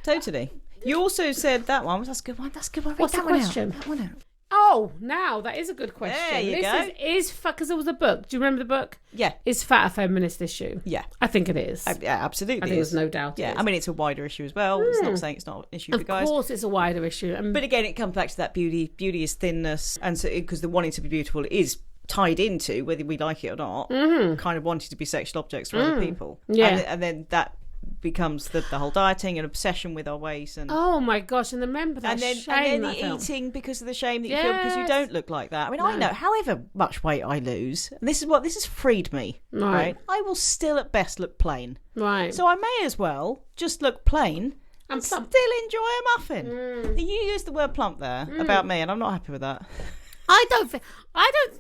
You also said that one. That's a good one. What's the question? That one out. Oh, now that is a good question. There you go. Is because there was a book. Do you remember the book? Yeah. Is fat a feminist issue? Yeah. I think it is. Yeah, absolutely. I think there's no doubt. Yeah. I mean, it's a wider issue as well. It's not saying it's not an issue for guys. Of course, it's a wider issue. But again, it comes back to that beauty. Beauty is thinness, and so because the wanting to be beautiful is tied into whether we like it or not. Kind of wanting to be sexual objects for other people. Yeah. And then that becomes the whole dieting and obsession with our weight, and oh my gosh, and remember that shame, and then the eating because of the shame that you feel because you don't look like that. I mean, I know however much weight I lose, and this has freed me, right? I will still at best look plain, right? So I may as well just look plain and still enjoy a muffin. You used the word plump there about me, and I'm not happy with that. I don't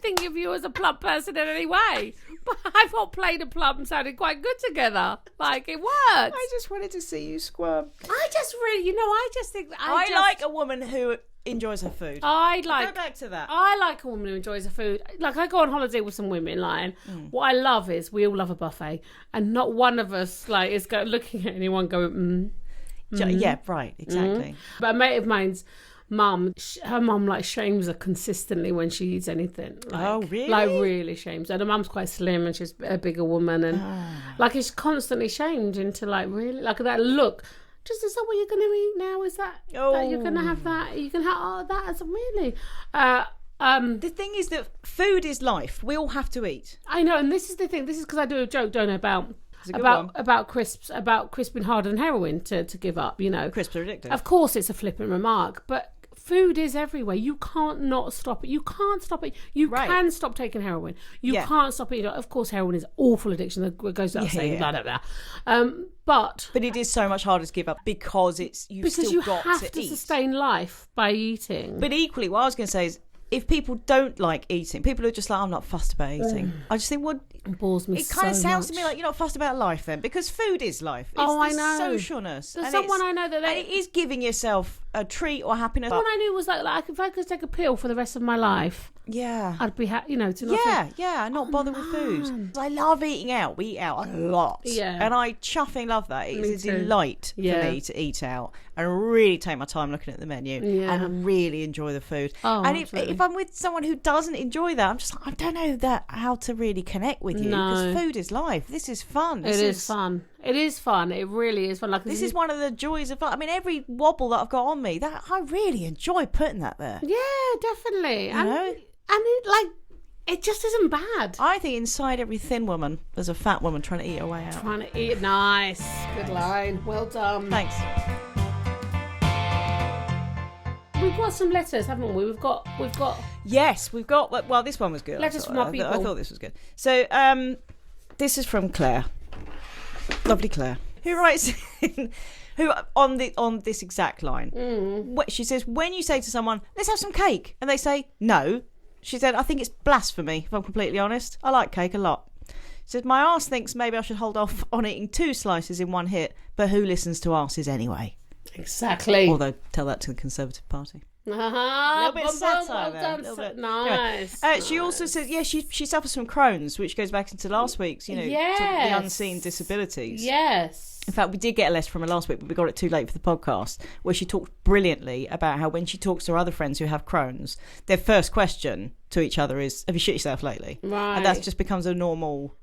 think of you as a plump person in any way. But I thought plain and plump sounded quite good together. Like, it works. I just wanted to see you squirm. I just think I like a woman who enjoys her food. Go back to that. I like a woman who enjoys her food. Like, I go on holiday with some women, what I love is we all love a buffet, and not one of us is looking at anyone going, Yeah, right, exactly. But a mate of mine's her mum shames her consistently when she eats anything. Oh, really? Really shames her. And her mum's quite slim and she's a bigger woman, and it's constantly shamed into really that look. Just, is that what you're going to eat now? Is that you're going to have that? You can have that as really. The thing is that food is life. We all have to eat. I know, and this is the thing. This is because I do a joke, don't I, about crisps, about crisping harder than heroin to give up. You know, crisps are addictive. Of course, it's a flippant remark, but food is everywhere. You can't not stop it. You can't stop it. You can stop taking heroin. You can't stop it. Of course, heroin is awful addiction. That goes without saying. Blah, blah, blah. But it is so much harder to give up because you have to sustain life by eating. But equally, what I was going to say is, if people don't like eating, people are just like, I'm not fussed about eating. I just think, it bores me. It kind of sounds to me like you're not fussed about life then, because food is life. It's I know. Socialness. There's someone I know that it is giving yourself a treat or happiness. Someone I knew was like if I could take a pill for the rest of my life, I'd be happy. To not not bother with food. I love eating out. We eat out a lot. And I chuffing love that. It's a delight for me to eat out and really take my time looking at the menu and really enjoy the food. And if I'm with someone who doesn't enjoy that, I'm just like, I don't know how to really connect with you, because food is life. This is fun. It is fun. It is fun. It really is fun. This is one of the joys of life. I mean, every wobble that I've got on me, that I really enjoy putting that there. Yeah, definitely. And it just isn't bad. I think inside every thin woman, there's a fat woman trying to eat her way out. Trying to eat. Nice. Good line. Well done. Thanks. We've got some letters, haven't we? We've got. Yes, we've got. Well, this one was good. Letters from our people. I thought this was good. So, this is from Claire. Lovely Claire, who writes in, on this exact line. She says, when you say to someone, let's have some cake, and they say no, she said, I think it's blasphemy, if I'm completely honest. I like cake a lot. She said, my arse thinks maybe I should hold off on eating 2 slices in one hit, but who listens to arses anyway? Exactly. Although, tell that to the Conservative Party. A little bit of satire there. Nice. Anyway, she also says, she suffers from Crohn's, which goes back into last week's, the unseen disabilities. Yes. In fact, we did get a letter from her last week, but we got it too late for the podcast, where she talked brilliantly about how when she talks to her other friends who have Crohn's, their first question to each other is, have you shit yourself lately? Right. And that just becomes a normal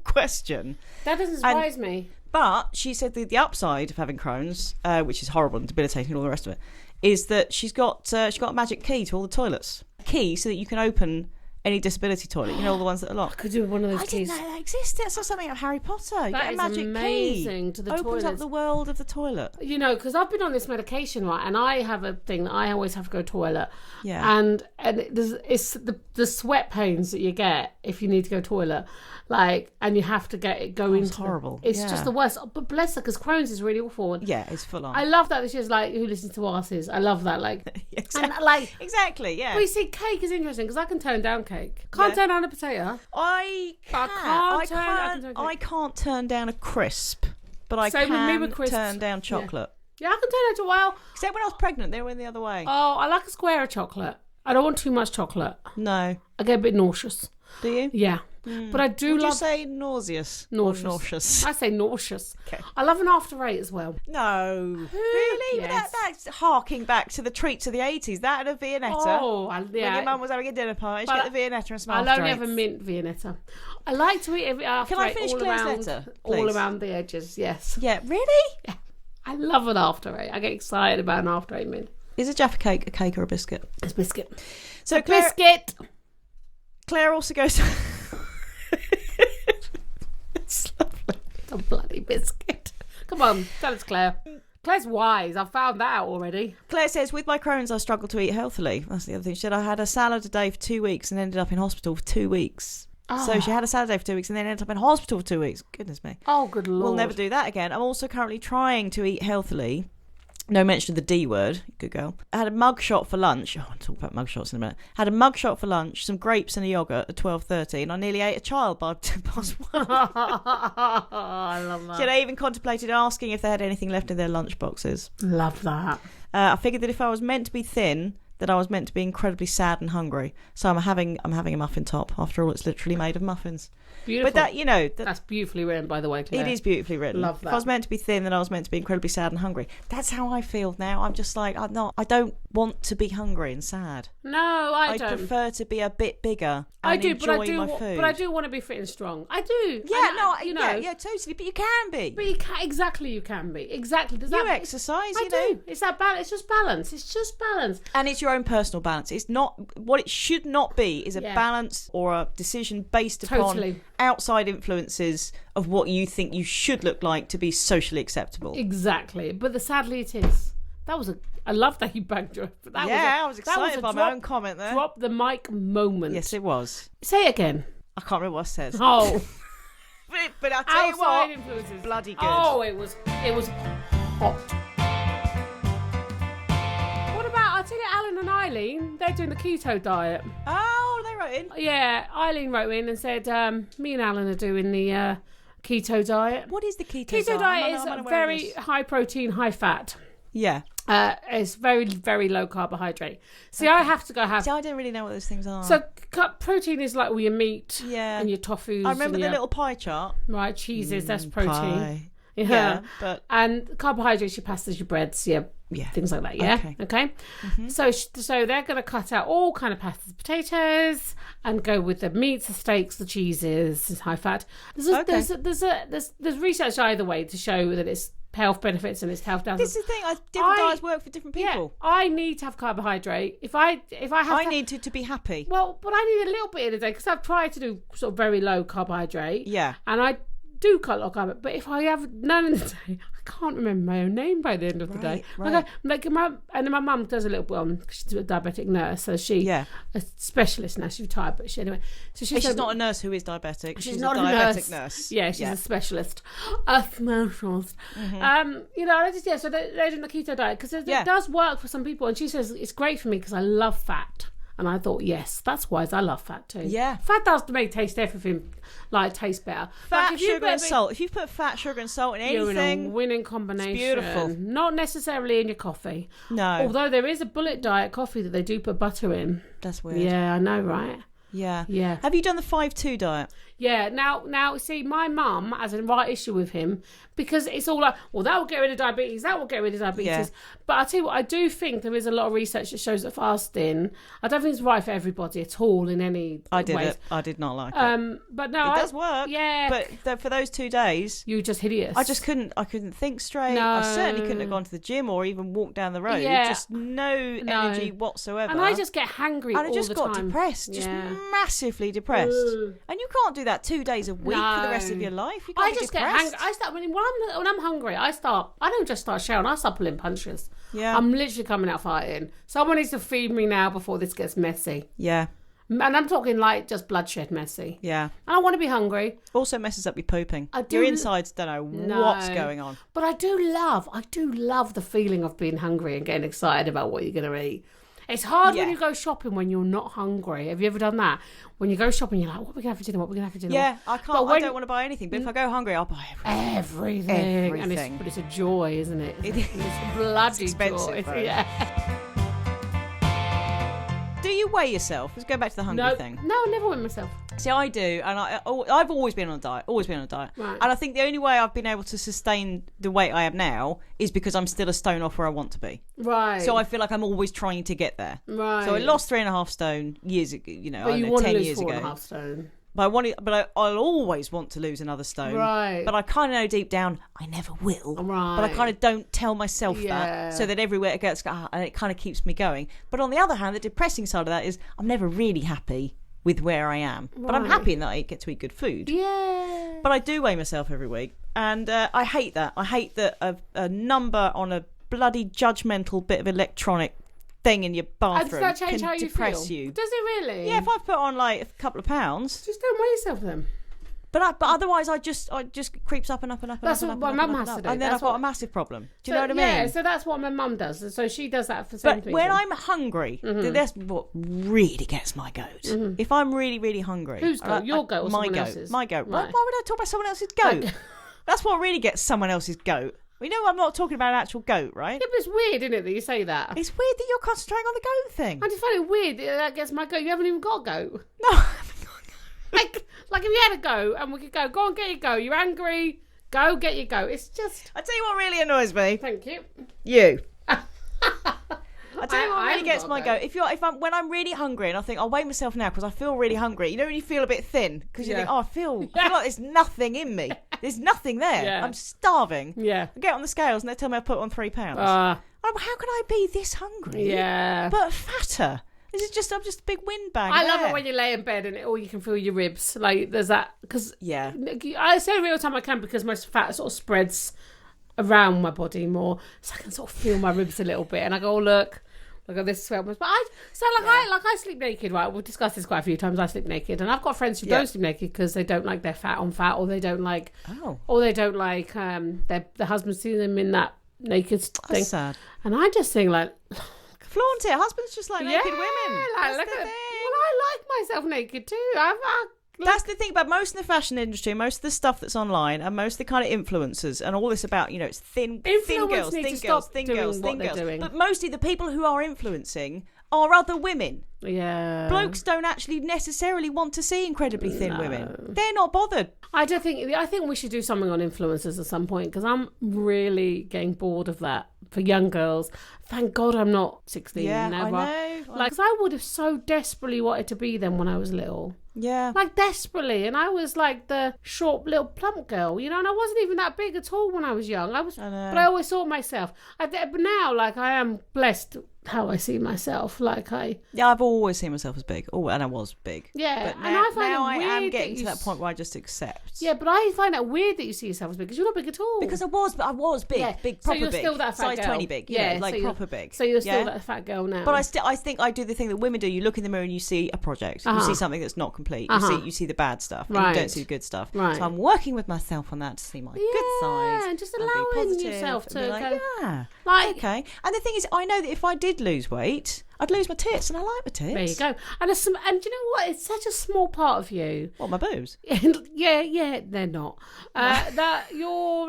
question. That doesn't surprise me. But she said the upside of having Crohn's, which is horrible and debilitating and all the rest of it, is that she's got a magic key to all the toilets. A key so that you can open any disability toilet. All the ones that are locked. I could do one of those I keys. didn't know that existed. That's not something of Harry Potter. You That get a is magic amazing key. to the Opens toilets. up the world of the toilet. Because I've been on this medication, right, and I have a thing that I always have to go to the toilet. Yeah. And it's the sweat pains that you get if you need to go to the toilet, and you have to go into. It's horrible. It's just the worst. But bless her, because Crohn's is really awful. Yeah, it's full on. I love that she's who listens to asses. I love that. Exactly. And, exactly. Yeah. But you see, cake is interesting because I can turn down cake. Can't turn down a potato. I can't turn down a crisp, but I can turn down chocolate. Yeah, I can turn down Except when I was pregnant, they went the other way. Oh, I like a square of chocolate. I don't want too much chocolate. No. I get a bit nauseous. Do you? Yeah. But I do Would love... you say nauseous? Nauseous. I say nauseous. Okay. I love an after eight as well. No. Really? Yes. That's harking back to the treats of the 80s. That and a Viennetta. Oh, When your mum was having a dinner party, she'd get the Viennetta and some I'll after only eights. have a mint Viennetta. I like to eat every after Can I eight finish all Claire's around, letter, all please? around the edges, yes. Yeah, really? Yeah. I love an after eight. I get excited about an after eight mint. Is a Jaffa cake a cake or a biscuit? It's biscuit. So Biscuit! Claire also goes... It's lovely. It's a bloody biscuit. Come on, tell us, Claire. Claire's wise. I've found that out already. Claire says, with my Crohn's, I struggle to eat healthily. That's the other thing. She said, I had a salad a day for 2 weeks and ended up in hospital for 2 weeks. Oh. So she had a salad a day for 2 weeks and then ended up in hospital for 2 weeks. Goodness me. Oh, good Lord. We'll never do that again. I'm also currently trying to eat healthily. No mention of the D word. Good girl. I had a mug shot for lunch. Oh, I'll talk about mug shots in a minute. Had a mug shot for lunch, some grapes and a yoghurt at 12:30, and I nearly ate a child by 1:10. I love that. I even contemplated asking if they had anything left in their lunch boxes. Love that. I figured that if I was meant to be thin, that I was meant to be incredibly sad and hungry. So I'm having a muffin top. After all, it's literally made of muffins. Beautiful. But that's beautifully written, by the way, Claire. It is beautifully written. Love that. If I was meant to be thin, then I was meant to be incredibly sad and hungry. That's how I feel now. I'm just like, I don't want to be hungry and sad. No, I don't. I prefer to be a bit bigger and enjoy my food. But I do want to be fit and strong. I do. Yeah, totally. But you can be. But you can, exactly, you can be. Exactly. You exercise, I do. It's that balance. It's just balance. It's just balance. And it's your own personal balance. It's not, what it should not be is a balance or a decision based upon outside influences of what you think you should look like to be socially acceptable. Exactly. But sadly it is. I love that you banged your... I was excited by my own comment there. Drop the mic moment. Yes, it was. Say it again. I can't remember what I said. Oh. But I'll tell you what, influences. Bloody good. Oh, it was hot. What about, I'll tell you, Alan and Eileen, they're doing the keto diet. Oh, they wrote in? Yeah, Eileen wrote in and said, me and Alan are doing the keto diet. What is the keto diet? Keto diet is very high protein, high fat. Yeah. It's very, very low carbohydrate. See, I have to go have... See, I don't really know what those things are. So protein is like all your meat and your tofu. I remember the little pie chart. Right, cheeses, that's protein. Pie. Yeah. But... And carbohydrates, your pastas, your breads, things like that, yeah? Okay. Mm-hmm. So they're going to cut out all kind of pastas, potatoes, and go with the meats, the steaks, the cheeses, it's high fat. There's research either way to show that it's health benefits and it's health down. This is the thing. Different diets work for different people. Yeah, I need to have carbohydrate. If I need to be happy. Well, but I need a little bit in a day because I've tried to do sort of very low carbohydrate. Yeah. And I do cut a lot of carbohydrate. But if I have none in the day, I can't remember my own name by the end of the day. Right. My mum does a little bit she's a diabetic nurse, so she a specialist now. She's retired, but she's not a nurse who is diabetic. She's not a diabetic nurse. Yeah, she's a specialist. A specialist. Mm-hmm. So they're doing the keto diet because it does work for some people, and she says it's great for me because I love fat. And I thought, yes, that's wise. I love fat too. Yeah. Fat does make taste everything, taste better. Fat, sugar and salt. If you put fat, sugar and salt in anything... You're in a winning combination. It's beautiful. Not necessarily in your coffee. No. Although there is a bullet diet coffee that they do put butter in. That's weird. Yeah, I know, right? Yeah. Yeah. Have you done the 5-2 diet? Yeah, now, see, my mum has a right issue with him because it's all like, well, that will get rid of diabetes, that will get rid of diabetes. Yeah. But I tell you what, I do think there is a lot of research that shows that fasting, I don't think it's right for everybody at all in any ways. I did not like it. But no, it does work. Yeah. But for those 2 days... You were just hideous. I couldn't think straight. No. I certainly couldn't have gone to the gym or even walked down the road. Yeah. Just no energy whatsoever. And I just get hangry all the time. And I just got depressed. Just massively depressed. And you can't do that 2 days a week for the rest of your life. You can't I just get hangry. I start when I'm hungry. I don't just start shouting. I start pulling punches. Yeah, I'm literally coming out fighting. Someone needs to feed me now before this gets messy. Yeah, and I'm talking like just bloodshed messy. Yeah, I don't want to be hungry. Also messes up your pooping. Your insides don't know what's going on. But I do love the feeling of being hungry and getting excited about what you're going to eat. It's hard when you go shopping when you're not hungry. Have you ever done that? When you go shopping, you're like, what are we going to have for dinner? What are we going to have for dinner? Yeah, I can't. I don't want to buy anything. But if I go hungry, I'll buy everything. And it's a joy, isn't it? It's a bloody joy. Yeah. Do you weigh yourself? Let's go back to the hungry thing. No, I never weigh myself. See, I do, and I've always been on a diet. Right. And I think the only way I've been able to sustain the weight I am now is because I'm still a stone off where I want to be. Right. So I feel like I'm always trying to get there. Right. So I lost 3.5 stone years ago. But you want 10 to lose years 4.5 stone. But I'll always want to lose another stone. Right. But I kind of know deep down I never will. Right. But I kind of don't tell myself that, so that everywhere it gets, and it kind of keeps me going. But on the other hand, the depressing side of that is I'm never really happy with where I am. Right. But I'm happy in that I get to eat good food. Yeah. But I do weigh myself every week, and I hate that. I hate that a number on a bloody judgmental bit of electronic thing in your bathroom does that change can how you depress feel? you. Does it really? Yeah, if I put on like a couple of pounds, just don't weigh yourself then. But otherwise, I just creeps up and up and up. That's what my mum has to do. And then I've got a massive problem. Do you know what I mean? Yeah, so that's what my mum does. So she does that for some reason. But when I'm hungry, that's what really gets my goat. Mm-hmm. If I'm really, really hungry. Whose goat? Your goat or someone else's? My goat. Right. Why would I talk about someone else's goat? That's what really gets someone else's goat. We know I'm not talking about an actual goat, right? Yeah, but it's weird, isn't it, that you say that? It's weird that you're concentrating on the goat thing. I just find it weird that gets my goat. You haven't even got a goat. No, I haven't got a goat. Like if you had a goat and we could go on, get your goat. You're angry, go get your goat. It's just... I tell you what really annoys me. Thank you. You. I tell you what really gets my goat. When I'm really hungry and I think I'll weigh myself now because I feel really hungry. You know when you feel a bit thin because you think, I feel like there's nothing in me. There's nothing there. Yeah. I'm starving. Yeah. I get on the scales and they tell me I put on 3 pounds. How can I be this hungry? Yeah. But fatter. I'm just a big windbag. I love it when you lay in bed and all you can feel your ribs. Like there's that because I say every time I can because my fat sort of spreads around my body more, so I can sort of feel my ribs a little bit. And I go, look at this swell. But I sleep naked. Right, we've discussed this quite a few times. I sleep naked, and I've got friends who don't sleep naked because they don't like their fat on fat, or they don't like, their husband seeing them in that naked thing. That's sad. And I just think like. Flaunt it. Husbands just like naked women. Well, I like myself naked too. That's the thing about most of the fashion industry, most of the stuff that's online, and most of the kind of influencers, and all this about, it's thin girls. But mostly the people who are influencing are other women. Yeah. Blokes don't actually necessarily want to see incredibly thin women. They're not bothered. I think we should do something on influencers at some point because I'm really getting bored of that for young girls. Thank God I'm not 16 now. I know. Because I would have so desperately wanted to be them when I was little. Yeah. Like desperately. And I was like the short little plump girl, and I wasn't even that big at all when I was young. But I always saw myself. But now, I am blessed how I see myself. I've always seen myself as big. Oh, and I was big. Yeah. But now I am getting to that point where I just accept. Yeah, but I find it weird that you see yourself as big because you're not big at all. Because I was big, big, proper big. So you're still that fat girl. Size 20 big. Yeah, proper big. So you're still that fat girl now. But I think I do the thing that women do. You look in the mirror and you see a project. You see something that's not complete. You see the bad stuff. And you don't see the good stuff. Right. So I'm working with myself on that to see my good side. Yeah, and just allowing yourself to go, okay. And the thing is, I know that if I did lose weight, I'd lose my tits, and I like my tits. There you go. And and you know what? It's such a small part of you. What, my boobs? yeah, they're not. That you're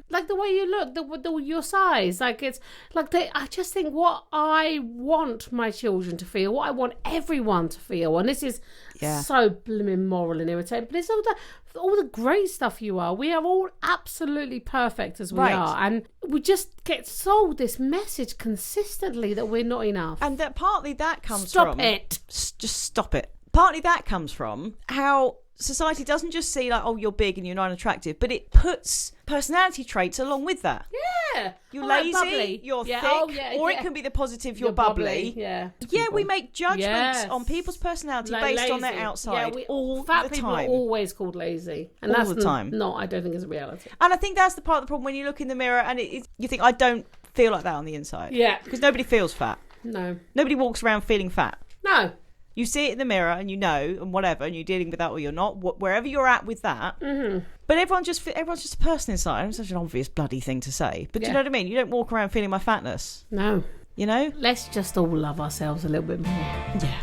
like the way you look, your size. Like it's like I just think what I want my children to feel, what I want everyone to feel, and this is so blimmin' moral and irritating. But it's all the great stuff you are. We are all absolutely perfect as we are, and we just get sold this message consistently that we're not enough. And that partly that comes from... Stop it. Just stop it. Partly that comes from how society doesn't just see like, oh, you're big and you're not attractive, but it puts personality traits along with that. Yeah. You're lazy, you're thick, or it can be the positive, you're bubbly. Yeah. Yeah, we make judgments on people's personality based on their outside all the time. Fat people are always called lazy. And all that's the time. No, I don't think it's a reality. And I think that's the part of the problem when you look in the mirror and you think, I don't feel like that on the inside. Yeah. Because nobody feels fat. No. Nobody walks around feeling fat. No. You see it in the mirror and you know, and whatever, and you're dealing with that or you're not, wherever you're at with that. Mm-hmm. But everyone's just a person inside. It's such an obvious bloody thing to say. But do you know what I mean? You don't walk around feeling my fatness. No. You know? Let's just all love ourselves a little bit more. Yeah.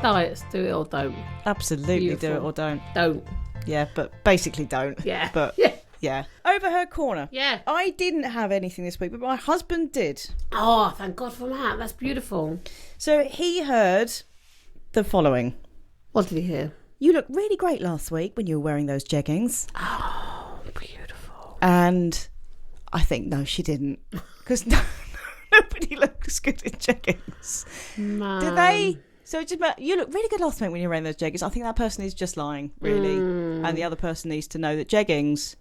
Diets, do it or don't. Absolutely. Beautiful. Do it or don't. Don't. Yeah, but basically don't. Yeah. But yeah. Overheard corner. Yeah. I didn't have anything this week, but my husband did. Oh, thank God for that. That's beautiful. So he heard the following. What did he hear? You looked really great last week when you were wearing those jeggings. Oh, beautiful. And I think, no, she didn't. Because nobody looks good in jeggings. Man. Do they? So just you look really good last week when you were wearing those jeggings. I think that person is just lying, really. And the other person needs to know that jeggings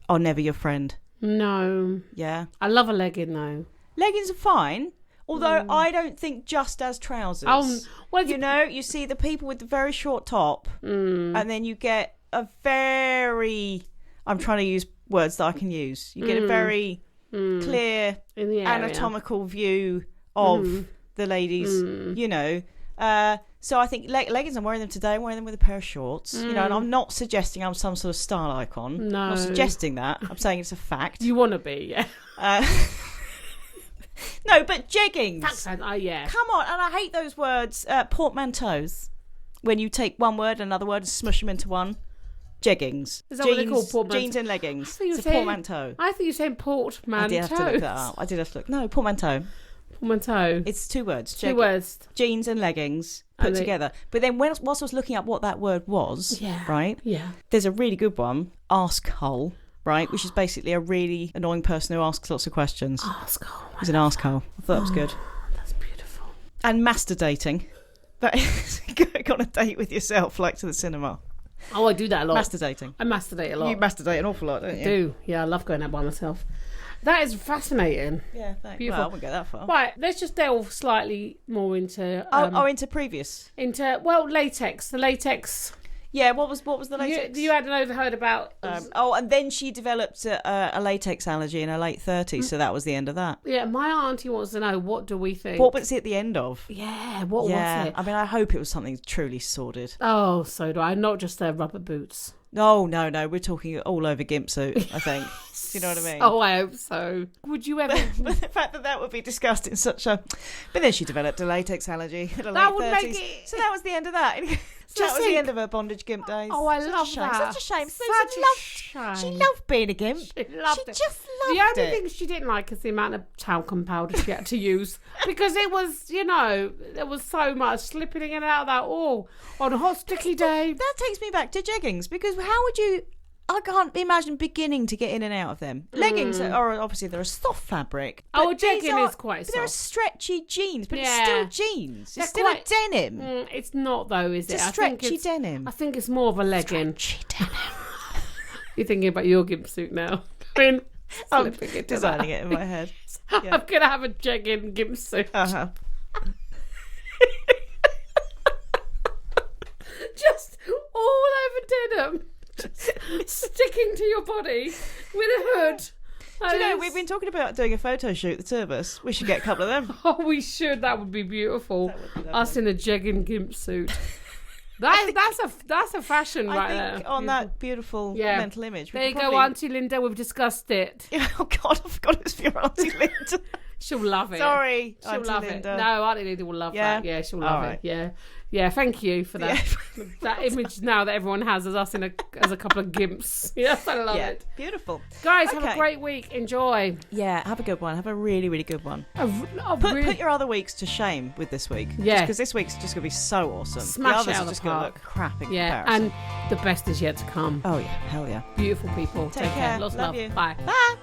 are never your friend. No. Yeah. I love a legging though. Leggings are fine. Although I don't think just as trousers. Well, you know, you see the people with the very short top and then you get a very... I'm trying to use words that I can use. You get a very clear anatomical view of the ladies, you know. So I think leggings, I'm wearing them today. I'm wearing them with a pair of shorts, you know, and I'm not suggesting I'm some sort of style icon. No. I'm not suggesting that. I'm saying it's a fact. You want to be, yeah. No, but jeggings. Yeah. Come on, and I hate those words, portmanteaus. When you take one word and another word and smush them into one. Jeggings. Is that what they call portmanteau? Jeans and leggings. It's a portmanteau. I think you're saying portmanteau. I did have to look that up. I did have to look. No, portmanteau. Portmanteau. It's two words. Two words. Jeans and leggings put together. But then whilst I was looking up what that word was, right? Yeah. There's a really good one, arsehole, right? Which is basically a really annoying person who asks lots of questions. Arsehole. He's an arsehole. I thought that was good. That's beautiful. And masturbating. That is going on a date with yourself, like to the cinema. Oh, I do that a lot. Masturbating. I masturbate a lot. You masturbate an awful lot, don't you? I do. Yeah, I love going out by myself. That is fascinating. Yeah, thanks. Beautiful. Well, I wouldn't go that far. Right, let's just delve slightly more into... into previous? Latex. The latex... Yeah, what was the latex? You hadn't overheard about... and then she developed a latex allergy in her late 30s, so that was the end of that. Yeah, my auntie wants to know, what do we think? What was it at the end of? Yeah, what was it? I mean, I hope it was something truly sordid. Oh, so do I. Not just their rubber boots. No, we're talking all over gimp suit, I think. Do you know what I mean? Oh, I hope so. Would you ever... But the fact that would be discussed in such a... But then she developed a latex allergy in her late 30s. Make it... So that was the end of that. That was the end of her bondage gimp days. Oh, I love that. Such a shame. She loved being a gimp. She just loved it. The only thing she didn't like is the amount of talcum powder she had to use. Because it was, there was so much slipping in and out of that on a hot, sticky day. That takes me back to jeggings. Because how would you... I can't imagine beginning to get in and out of them. Leggings are obviously they're a soft fabric. A jegging is quite soft. They're stretchy jeans, but it's still jeans. It's still a denim. It's not though, is it? It's a stretchy denim. I think it's more of a legging. Stretchy denim. You're thinking about your gimp suit now. I'm designing it in my head. Yeah. I'm gonna have a jegging gimp suit. Just all over denim. Sticking to your body with a hood. Do you know, we've been talking about doing a photo shoot, the two of us. We should get a couple of them. Oh, we should. That would be beautiful. Us in a jegging gimp suit. That's a fashion right there. I think on that beautiful mental image. There you go, Auntie Linda. We've discussed it. Oh, God, I forgot it was for your Auntie Linda. She'll love it. Sorry, she'll Auntie love Linda. it. No, Auntie Linda will love that. Yeah, she'll love it. Yeah. Thank you for that. That image now that everyone has as us as a couple of gimps. Yes, I love it. Beautiful. Guys, have a great week. Enjoy. Yeah, have a good one. Have a really, really good one. Put your other weeks to shame with this week. Yeah, because this week's just gonna be so awesome. Smash the others out are of the just park. gonna look crap in comparison. And the best is yet to come. Oh yeah, hell yeah. Beautiful people. Take care. Lots of Love love. you. Bye. Bye.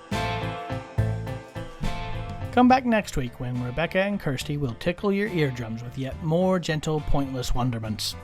Come back next week when Rebecca and Kirsty will tickle your eardrums with yet more gentle, pointless wonderments.